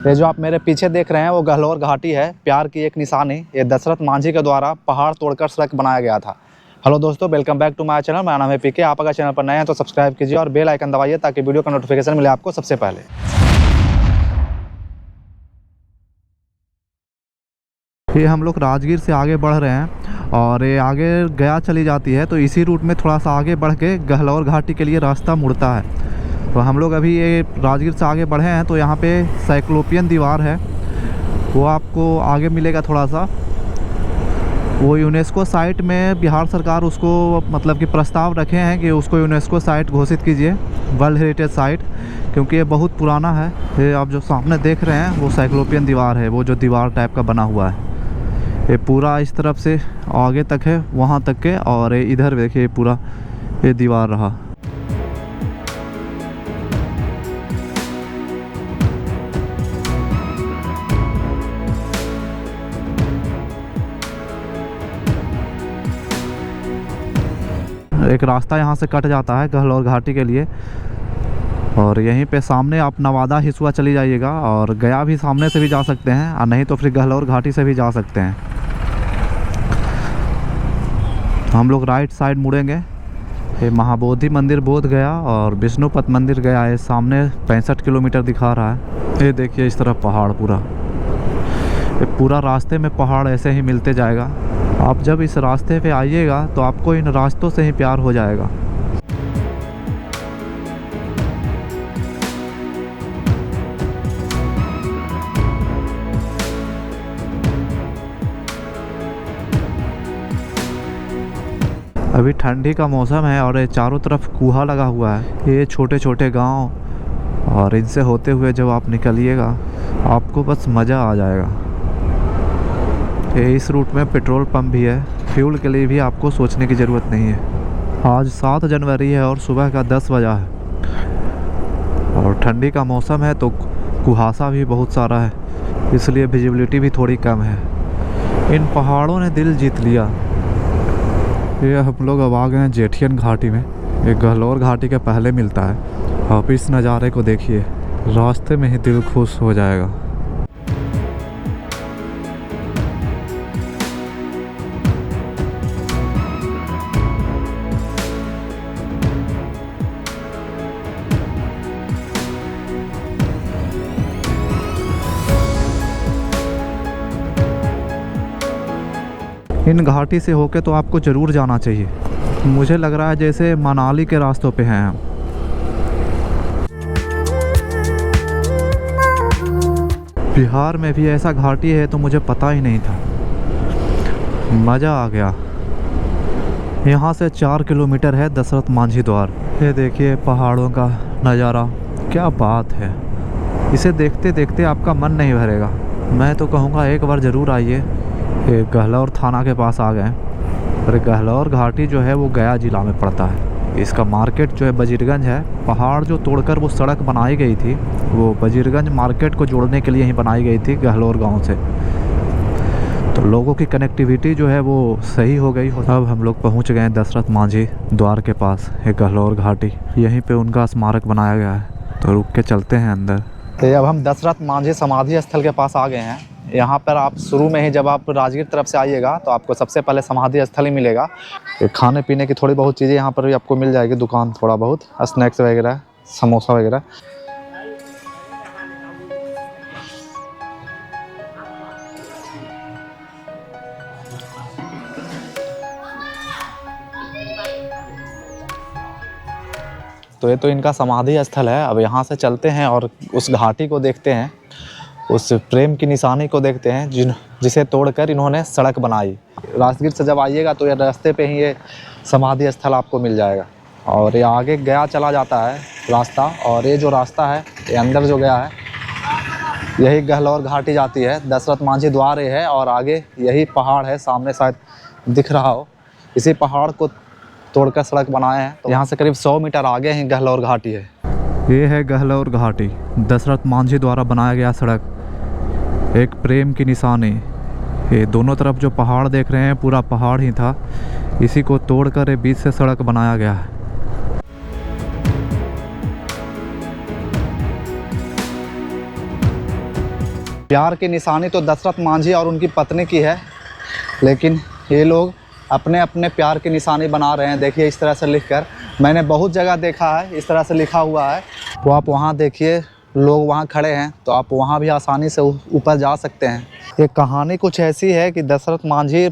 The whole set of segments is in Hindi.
ये जो आप मेरे पीछे देख रहे हैं वो गहलोर घाटी है, प्यार की एक निशानी। ये दशरथ मांझी के द्वारा पहाड़ तोड़कर सड़क बनाया गया था। हेलो दोस्तों, welcome back to my channel. मेरा नाम है पीके। आप अगर चैनल पर नए हैं तो सब्सक्राइब कीजिए और बेल आइकन दबाइए ताकि वीडियो का नोटिफिकेशन मिले आपको सबसे पहले। ये हम लोग राजगीर से आगे बढ़ रहे हैं और ये आगे गया चली जाती है, तो इसी रूट में थोड़ा सा आगे बढ़ के गहलोर घाटी के लिए रास्ता मुड़ता है। तो हम लोग अभी ये राजगीर से आगे बढ़े हैं तो यहाँ पे साइक्लोपियन दीवार है, वो आपको आगे मिलेगा थोड़ा सा। वो यूनेस्को साइट में बिहार सरकार उसको मतलब कि प्रस्ताव रखे हैं कि उसको यूनेस्को साइट घोषित कीजिए, वर्ल्ड हेरिटेज साइट, क्योंकि ये बहुत पुराना है। ये आप जो सामने देख रहे हैं वो साइक्लोपियन दीवार है, वो जो दीवार टाइप का बना हुआ है। ये पूरा इस तरफ से आगे तक है, वहाँ तक के, और इधर देखिए पूरा ये दीवार रहा। एक रास्ता यहाँ से कट जाता है गहलोर घाटी के लिए, और यहीं पे सामने आप नवादा हिसुआ चली जाइएगा और गया भी सामने से भी जा सकते हैं, और नहीं तो फिर गहलोर घाटी से भी जा सकते हैं। तो हम लोग राइट साइड मुड़ेंगे। ये महाबोधि मंदिर बोध गया और विष्णुपद मंदिर गया है, सामने 65 किलोमीटर दिखा रहा है। ये देखिए इस तरफ पहाड़ पूरा, ये पूरा रास्ते में पहाड़ ऐसे ही मिलते जाएगा। आप जब इस रास्ते पे आइएगा तो आपको इन रास्तों से ही प्यार हो जाएगा। अभी ठंडी का मौसम है और ये चारों तरफ कुहा लगा हुआ है। ये छोटे छोटे गांव, और इनसे होते हुए जब आप निकलिएगा आपको बस मज़ा आ जाएगा। ये इस रूट में पेट्रोल पंप भी है, फ्यूल के लिए भी आपको सोचने की ज़रूरत नहीं है। आज 7 जनवरी है और सुबह का 10 बजा है, और ठंडी का मौसम है तो कुहासा भी बहुत सारा है, इसलिए विजिबिलिटी भी थोड़ी कम है। इन पहाड़ों ने दिल जीत लिया। ये हम लोग अब आ गए हैं जेठियन घाटी में। ये गहलोर घाटी के पहले मिलता है। आप इस नज़ारे को देखिए, रास्ते में ही दिल खुश हो जाएगा। इन घाटी से होके तो आपको ज़रूर जाना चाहिए। मुझे लग रहा है जैसे मनाली के रास्तों पे हैं हम। बिहार में भी ऐसा घाटी है तो मुझे पता ही नहीं था। मज़ा आ गया। यहाँ से 4 किलोमीटर है दशरथ मांझी द्वार। ये देखिए पहाड़ों का नज़ारा, क्या बात है। इसे देखते देखते आपका मन नहीं भरेगा। मैं तो कहूँगा एक बार ज़रूर आइए। ये गहलोर थाना के पास आ गए, और गहलोर घाटी जो है वो गया ज़िला में पड़ता है। इसका मार्केट जो है बजीरगंज है। पहाड़ जो तोड़कर वो सड़क बनाई गई थी, वो बजीरगंज मार्केट को जोड़ने के लिए ही बनाई गई थी गहलोर गांव से। तो लोगों की कनेक्टिविटी जो है वो सही हो गई। अब हम लोग पहुंच गए हैं दशरथ मांझी द्वार के पास, है गहलोर घाटी। यहीं पे उनका स्मारक बनाया गया है, तो रुक के चलते हैं अंदर। तो अब हम दशरथ मांझी समाधि स्थल के पास आ गए हैं। यहाँ पर आप शुरू में ही जब आप राजगीर तरफ से आइएगा तो आपको सबसे पहले समाधि स्थल ही मिलेगा। खाने पीने की थोड़ी बहुत चीज़ें यहाँ पर भी आपको मिल जाएगी, दुकान थोड़ा बहुत स्नैक्स वगैरह, समोसा वगैरह। तो ये तो इनका समाधि स्थल है। अब यहाँ से चलते हैं और उस घाटी को देखते हैं, उस प्रेम की निशानी को देखते हैं जिसे तोड़कर इन्होंने सड़क बनाई। राजगीर से जब आइएगा तो ये रास्ते पे ही ये समाधि स्थल आपको मिल जाएगा, और ये आगे गया चला जाता है रास्ता। और ये जो रास्ता है ये अंदर जो गया है यही गहलोर घाटी जाती है। दशरथ मांझी द्वार ये है, और आगे यही पहाड़ है, सामने शायद दिख रहा हो। इसी पहाड़ को तोड़कर सड़क बनाए हैं। तो यहाँ से करीब 100 मीटर आगे ही गहलोर घाटी है। ये है गहलोर घाटी, दशरथ मांझी द्वारा बनाया गया सड़क, एक प्रेम की निशानी। ये दोनों तरफ जो पहाड़ देख रहे हैं पूरा पहाड़ ही था, इसी को तोड़कर ये बीच से सड़क बनाया गया है। प्यार की निशानी तो दशरथ मांझी और उनकी पत्नी की है, लेकिन ये लोग अपने अपने प्यार की निशानी बना रहे हैं। देखिए इस तरह से लिखकर, मैंने बहुत जगह देखा है इस तरह से लिखा हुआ है। वो आप वहाँ देखिए, लोग वहाँ खड़े हैं, तो आप वहाँ भी आसानी से ऊपर जा सकते हैं। ये कहानी कुछ ऐसी है कि दशरथ मांझी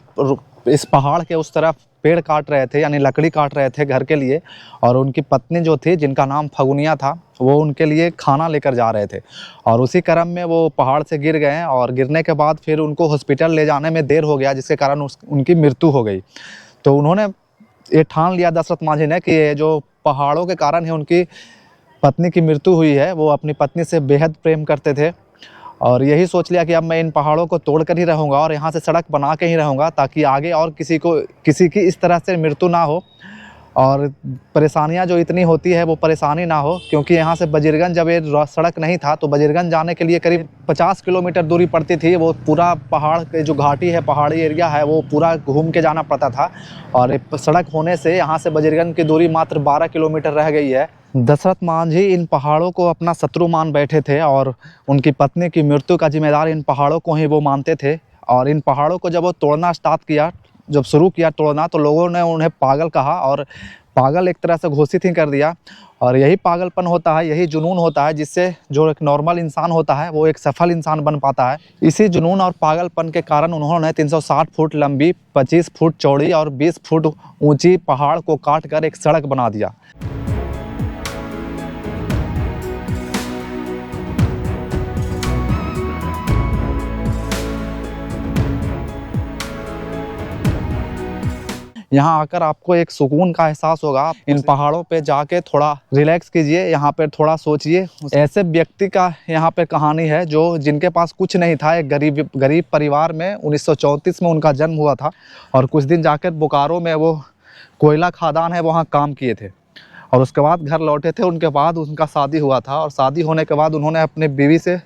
इस पहाड़ के उस तरफ पेड़ काट रहे थे, यानी लकड़ी काट रहे थे घर के लिए, और उनकी पत्नी जो थी, जिनका नाम फगुनिया था, वो उनके लिए खाना लेकर जा रहे थे। और उसी क्रम में वो पहाड़ से गिर गए, और गिरने के बाद फिर उनको हॉस्पिटल ले जाने में देर हो गया, जिसके कारण उनकी मृत्यु हो गई। तो उन्होंने ये ठान लिया दशरथ मांझी ने कि ये जो पहाड़ों के कारण ही उनकी पत्नी की मृत्यु हुई है, वो अपनी पत्नी से बेहद प्रेम करते थे, और यही सोच लिया कि अब मैं इन पहाड़ों को तोड़कर ही रहूँगा और यहाँ से सड़क बना के ही रहूँगा, ताकि आगे और किसी की इस तरह से मृत्यु ना हो, और परेशानियाँ जो इतनी होती है वो परेशानी ना हो। क्योंकि यहाँ से बजीरगंज जब ये सड़क नहीं था, तो बजीरगंज जाने के लिए करीब 50 किलोमीटर दूरी पड़ती थी। वो पूरा पहाड़ के जो घाटी है, पहाड़ी एरिया है, वो पूरा घूम के जाना पड़ता था, और सड़क होने से यहाँ से बजीरगंज की दूरी मात्र 12 किलोमीटर रह गई है। दशरथ मांझी इन पहाड़ों को अपना शत्रु मान बैठे थे, और उनकी पत्नी की मृत्यु का जिम्मेदार इन पहाड़ों को ही वो मानते थे। और इन पहाड़ों को जब वो तोड़ना स्टार्ट किया, जब शुरू किया तोड़ना, तो लोगों ने उन्हें पागल कहा, और पागल एक तरह से घोषित ही कर दिया। और यही पागलपन होता है, यही जुनून होता है, जिससे जो एक नॉर्मल इंसान होता है वो एक सफल इंसान बन पाता है। इसी जुनून और पागलपन के कारण उन्होंने 360 फुट लंबी, 25 फुट चौड़ी और 20 फुट ऊंची पहाड़ को काट कर एक सड़क बना दिया। यहाँ आकर आपको एक सुकून का एहसास होगा। इन पहाड़ों पे जाके थोड़ा रिलैक्स कीजिए, यहाँ पे थोड़ा सोचिए। ऐसे व्यक्ति का यहाँ पे कहानी है जो जिनके पास कुछ नहीं था, एक गरीब परिवार में 1934 में उनका जन्म हुआ था, और कुछ दिन जाकर बोकारो में वो कोयला खदान है वहाँ काम किए थे, और उसके बाद घर लौटे थे। उनके बाद उनका शादी हुआ था, और शादी होने के बाद उन्होंने अपने बीवी से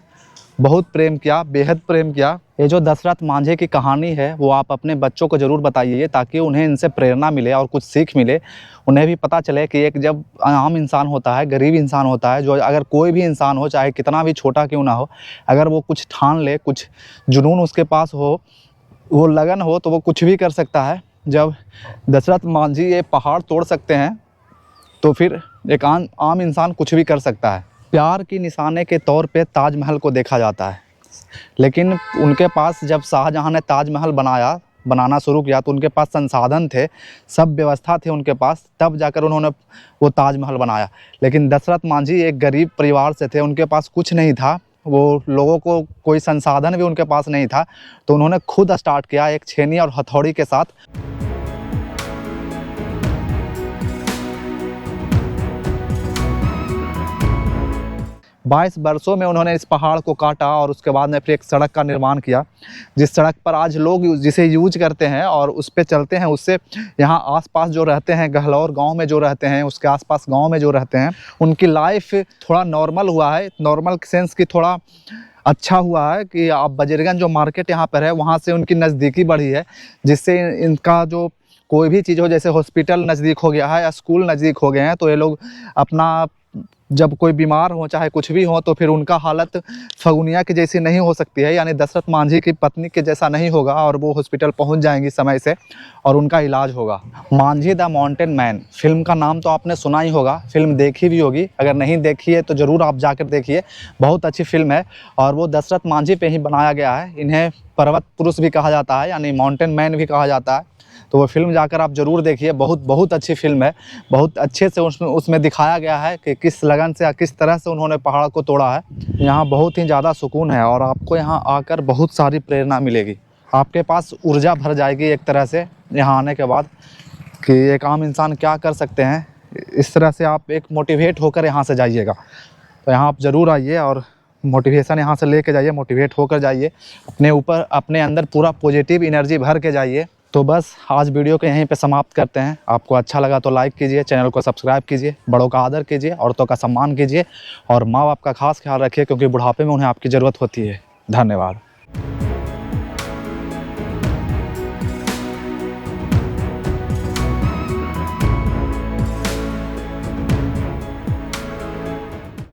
बहुत प्रेम किया, बेहद प्रेम किया। ये जो दशरथ मांझी की कहानी है वो आप अपने बच्चों को ज़रूर बताइए, ताकि उन्हें इनसे प्रेरणा मिले और कुछ सीख मिले। उन्हें भी पता चले कि एक जब आम इंसान होता है, गरीब इंसान होता है, जो अगर कोई भी इंसान हो, चाहे कितना भी छोटा क्यों ना हो, अगर वो कुछ ठान ले, कुछ जुनून उसके पास हो, वो लगन हो, तो वो कुछ भी कर सकता है। जब दशरथ मांझी ये पहाड़ तोड़ सकते हैं, तो फिर एक आम इंसान कुछ भी कर सकता है। प्यार की निशाने के तौर पे ताजमहल को देखा जाता है, लेकिन उनके पास जब शाहजहां ने ताजमहल बनाना शुरू किया, तो उनके पास संसाधन थे, सब व्यवस्था थे उनके पास, तब जाकर उन्होंने वो ताजमहल बनाया। लेकिन दशरथ मांझी एक गरीब परिवार से थे, उनके पास कुछ नहीं था, वो लोगों को कोई संसाधन भी उनके पास नहीं था, तो उन्होंने खुद स्टार्ट किया एक छेनी और हथौड़ी के साथ। 22 वर्षों में उन्होंने इस पहाड़ को काटा, और उसके बाद में फिर एक सड़क का निर्माण किया, जिस सड़क पर आज लोग जिसे यूज करते हैं और उस पर चलते हैं। उससे यहाँ आसपास जो रहते हैं, गहलौर गांव में जो रहते हैं, उसके आसपास गांव में जो रहते हैं, उनकी लाइफ थोड़ा नॉर्मल हुआ है। नॉर्मल सेंस की थोड़ा अच्छा हुआ है कि आप बजीरगंज जो मार्केट यहाँ पर है, वहाँ से उनकी नज़दीकी बढ़ी है, जिससे इनका जो कोई भी चीज़ हो, जैसे हॉस्पिटल नज़दीक हो गया है या स्कूल नज़दीक हो गए हैं, तो ये लोग अपना जब कोई बीमार हो, चाहे कुछ भी हो, तो फिर उनका हालत फगुनिया की जैसी नहीं हो सकती है, यानी दशरथ मांझी की पत्नी के जैसा नहीं होगा, और वो हॉस्पिटल पहुंच जाएंगी समय से और उनका इलाज होगा। Manjhi the mountain man film का नाम तो आपने सुना ही होगा, फिल्म देखी भी होगी, अगर नहीं देखी है तो ज़रूर आप जाकर देखिए, बहुत अच्छी फिल्म है। और वो दशरथ मांझी पे ही बनाया गया है। इन्हें पर्वत पुरुष भी कहा जाता है, यानी माउंटेन मैन भी कहा जाता है। तो वो फिल्म जाकर आप ज़रूर देखिए, बहुत अच्छी फिल्म है। बहुत अच्छे से उसमें दिखाया गया है कि किस लगन से या किस तरह से उन्होंने पहाड़ को तोड़ा है। यहाँ बहुत ही ज़्यादा सुकून है, और आपको यहाँ आकर बहुत सारी प्रेरणा मिलेगी। आपके पास ऊर्जा भर जाएगी एक तरह से यहाँ आने के बाद, कि एक आम इंसान क्या कर सकते हैं। इस तरह से आप एक मोटिवेट होकर यहाँ से जाइएगा। तो यहाँ आप ज़रूर आइए और मोटिवेशन यहाँ से लेके जाइए, मोटिवेट होकर जाइए, अपने ऊपर अपने अंदर पूरा पॉजिटिव एनर्जी भर के जाइए। तो बस आज वीडियो को यहीं पे समाप्त करते हैं। आपको अच्छा लगा तो लाइक कीजिए, चैनल को सब्सक्राइब कीजिए, बड़ों का आदर कीजिए, औरतों का सम्मान कीजिए, और माँ बाप का खास ख्याल रखिए, क्योंकि बुढ़ापे में उन्हें आपकी ज़रूरत होती है। धन्यवाद।